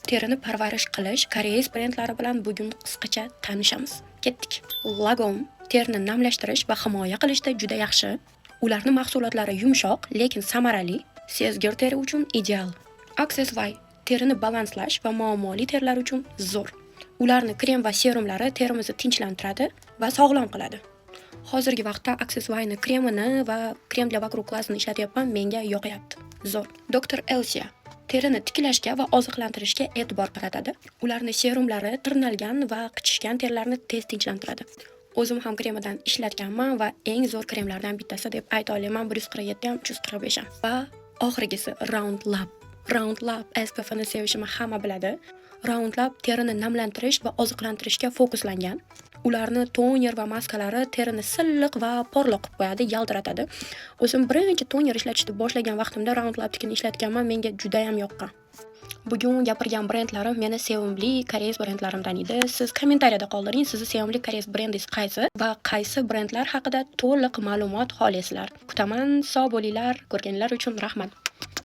Terini parvarish qilish koreys brendlari bilan bugun qisqacha tanishamiz. Ketdik. Lagom terini namlashtirish va himoya qilishda juda yaxshi. Ularni mahsulotlari yumshoq, lekin samarali, sezgir teri uchun ideal. Accessify terini balanslash va muammoli terilar uchun zo'r. Ularni krem va serumlari terimizni tinchlantiradi va sog'lom qiladi. Hozirgi vaqtda Accessify'ni kremini va krem для вокруг klassini ishlatyapman, menga yoqyapti. Zo'r. Dr. Elsia terini tiklashga va oziqlantirishga e'tibor qaratadi. Ularni serumlari tirnalgan va qichishgan terilarni tez tinchlantiradi. O'zim ham kremidan ishlatganman va eng zo'r kremlardan bittasi deb ayta olaman. 147 ham 345 ham. Va oxirgisi Round Lab. Round Lab SPF-ni sevishimni hamma biladi. Round Lab terini namlantirish va oziqlantirishga fokuslangan. Ularni toner va maskalari terini silliq va porloq qilib qo'yadi, yaltiratadi. O'zim birinchi toner ishlatishni boshlagan vaqtimda Round Lab'nikini ishlatganman, menga juda ham yoqqan. Bugun gapirgan brendlarim meni sevimli koreys brendlarimdan edi. Siz kommentariyada qoldiring, sizni sevimli koreys brendingiz qaysi va qaysi brendlar haqida to'liq ma'lumot xohlaysizlar. Kutaman, sog' bo'linglar. Ko'rganlar uchun rahmat.